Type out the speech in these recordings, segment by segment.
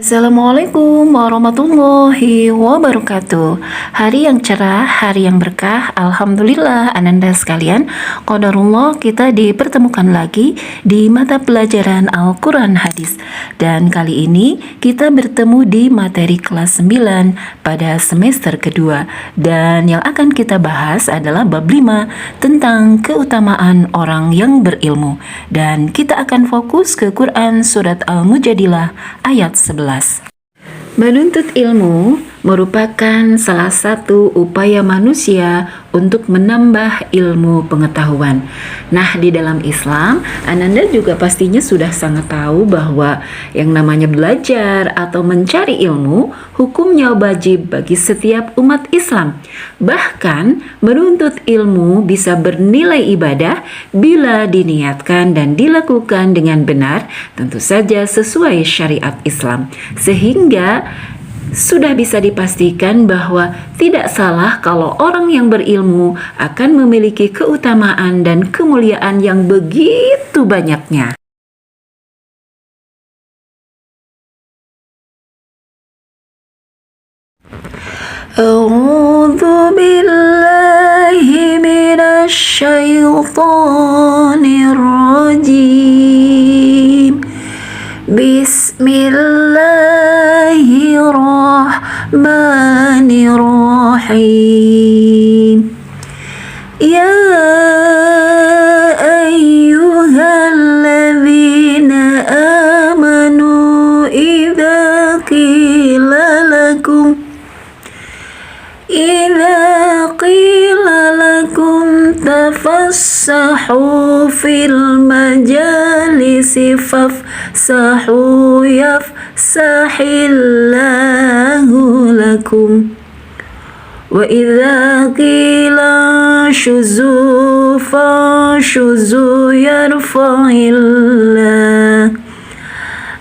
Assalamualaikum warahmatullahi wabarakatuh. Hari yang cerah, hari yang berkah. Alhamdulillah ananda sekalian, qadarullah kita dipertemukan lagi di mata pelajaran Al-Quran Hadis. Dan kali ini kita bertemu di materi kelas 9 pada semester kedua. Dan yang akan kita bahas adalah bab 5 tentang keutamaan orang yang berilmu. Dan kita akan fokus ke Quran surat Al-Mujadilah ayat 11. Menuntut ilmu merupakan salah satu upaya manusia untuk menambah ilmu pengetahuan. Nah, di dalam Islam, Ananda juga pastinya sudah sangat tahu bahwa yang namanya belajar atau mencari ilmu hukumnya wajib bagi setiap umat Islam. Bahkan, menuntut ilmu bisa bernilai ibadah bila diniatkan dan dilakukan dengan benar, tentu saja sesuai syariat Islam. Sehingga sudah bisa dipastikan bahwa tidak salah kalau orang yang berilmu akan memiliki keutamaan dan kemuliaan yang begitu banyaknya. A'udzu billahi minasy syaithanir rajim. Bismillahirrahmanirrahim. Ya ayyuhalladzina amanu idza qila lakum tafassahu fil majalisi fafsahu yafsahillahu lakum wa idza qila syuzu fashuzu yarfa'illah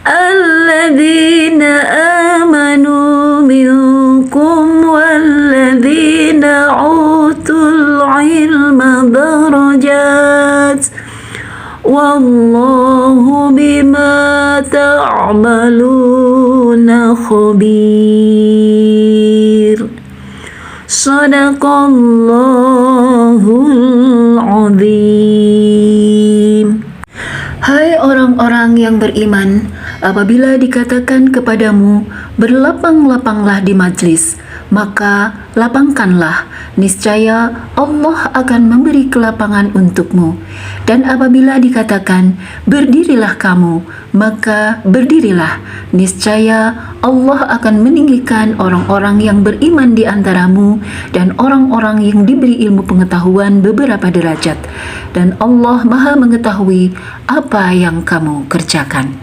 alladzina amanu minkum walladzina utul ilma darajat wallahu bima ta'maluna khabir. Shadaqallahul azim. Hai orang-orang yang beriman, apabila dikatakan kepadamu, berlapang-lapanglah di majlis, maka lapangkanlah, niscaya Allah akan memberi kelapangan untukmu. Dan apabila dikatakan, berdirilah kamu, maka berdirilah, niscaya Allah akan meninggikan orang-orang yang beriman di antaramu dan orang-orang yang diberi ilmu pengetahuan beberapa derajat. Dan Allah Maha mengetahui apa yang kamu kerjakan.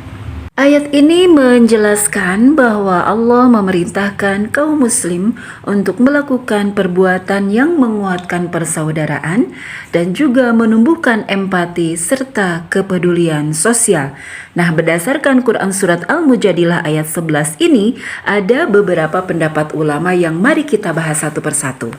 Ayat ini menjelaskan bahwa Allah memerintahkan kaum muslim untuk melakukan perbuatan yang menguatkan persaudaraan dan juga menumbuhkan empati serta kepedulian sosial. Nah, berdasarkan Quran surat Al-Mujadilah ayat 11 ini, ada beberapa pendapat ulama yang mari kita bahas satu persatu.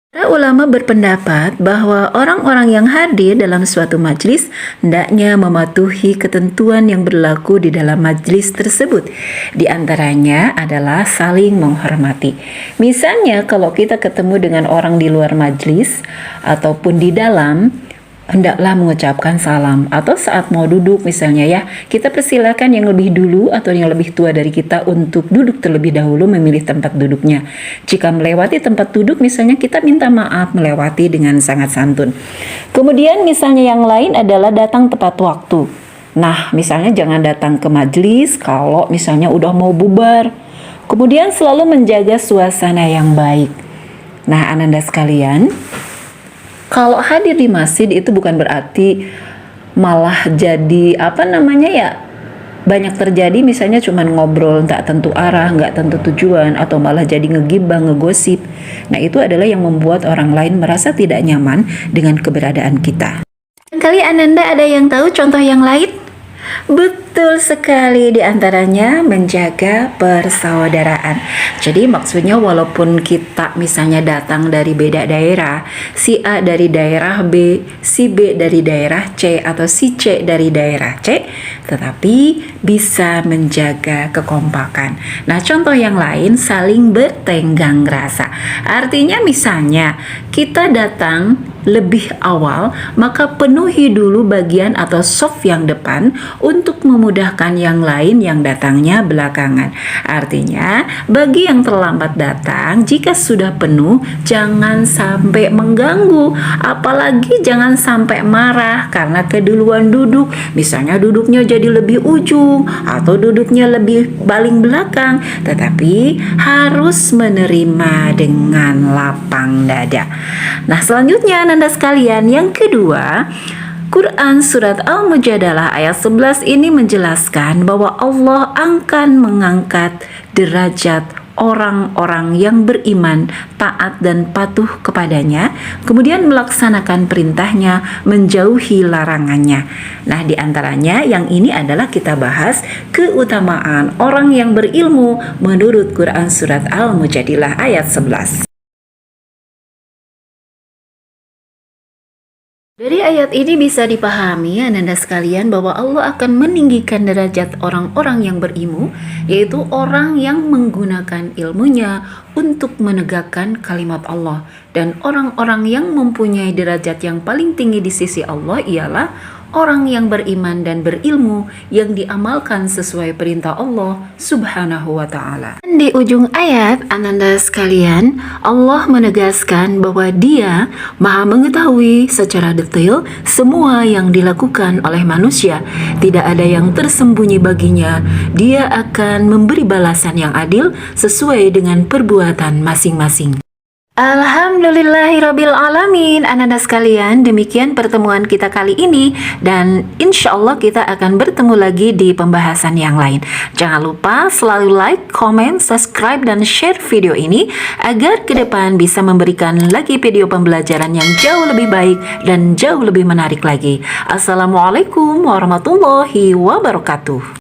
Para ulama berpendapat bahwa orang-orang yang hadir dalam suatu majlis hendaknya mematuhi ketentuan yang berlaku di dalam majlis tersebut. Di antaranya adalah saling menghormati. Misalnya kalau kita ketemu dengan orang di luar majlis ataupun di dalam, hendaklah mengucapkan salam, atau saat mau duduk misalnya ya, kita persilakan yang lebih dulu atau yang lebih tua dari kita untuk duduk terlebih dahulu memilih tempat duduknya. Jika melewati tempat duduk misalnya, kita minta maaf melewati dengan sangat santun. Kemudian misalnya yang lain adalah datang tepat waktu. Nah, misalnya jangan datang ke majelis kalau misalnya udah mau bubar. Kemudian selalu menjaga suasana yang baik. Nah, ananda sekalian, kalau hadir di masjid itu bukan berarti malah jadi banyak terjadi misalnya cuman ngobrol tak tentu arah, nggak tentu tujuan, atau malah jadi ngegibah, ngegosip. Nah, itu adalah yang membuat orang lain merasa tidak nyaman dengan keberadaan kita. Kali ananda ada yang tahu contoh yang lain? Betul sekali, di antaranya menjaga persaudaraan. Jadi maksudnya walaupun kita misalnya datang dari beda daerah, si A dari daerah B, si B dari daerah C, atau si C dari daerah C, tetapi bisa menjaga kekompakan. Nah, contoh yang lain, saling bertenggang rasa. Artinya misalnya kita datang lebih awal, maka penuhi dulu bagian atau soft yang depan untuk memudahkan yang lain yang datangnya belakangan. Artinya, bagi yang terlambat datang, jika sudah penuh, jangan sampai mengganggu, apalagi jangan sampai marah karena keduluan duduk. Misalnya duduknya jadi lebih ujung atau duduknya lebih paling belakang, tetapi harus menerima dengan lapang dada. Nah, selanjutnya Anda sekalian, yang kedua, Quran Surat Al-Mujadalah ayat 11 ini menjelaskan bahwa Allah akan mengangkat derajat orang-orang yang beriman, taat dan patuh kepadanya, kemudian melaksanakan perintahnya, menjauhi larangannya. Nah, di antaranya yang ini adalah kita bahas keutamaan orang yang berilmu menurut Quran Surat Al-Mujadilah ayat 11. Dari ayat ini bisa dipahami Ananda sekalian bahwa Allah akan meninggikan derajat orang-orang yang berilmu, yaitu orang yang menggunakan ilmunya untuk menegakkan kalimat Allah. Dan orang-orang yang mempunyai derajat yang paling tinggi di sisi Allah ialah orang yang beriman dan berilmu yang diamalkan sesuai perintah Allah Subhanahu wa ta'ala. Di ujung ayat, Ananda sekalian, Allah menegaskan bahwa Dia Maha mengetahui secara detail semua yang dilakukan oleh manusia. Tidak ada yang tersembunyi baginya. Dia akan memberi balasan yang adil sesuai dengan perbuatan masing-masing. Alhamdulillahirabbil alamin. Ananda sekalian, demikian pertemuan kita kali ini, dan insya Allah kita akan bertemu lagi di pembahasan yang lain. Jangan lupa selalu like, comment, subscribe, dan share video ini agar ke depan bisa memberikan lagi video pembelajaran yang jauh lebih baik dan jauh lebih menarik lagi. Assalamualaikum warahmatullahi wabarakatuh.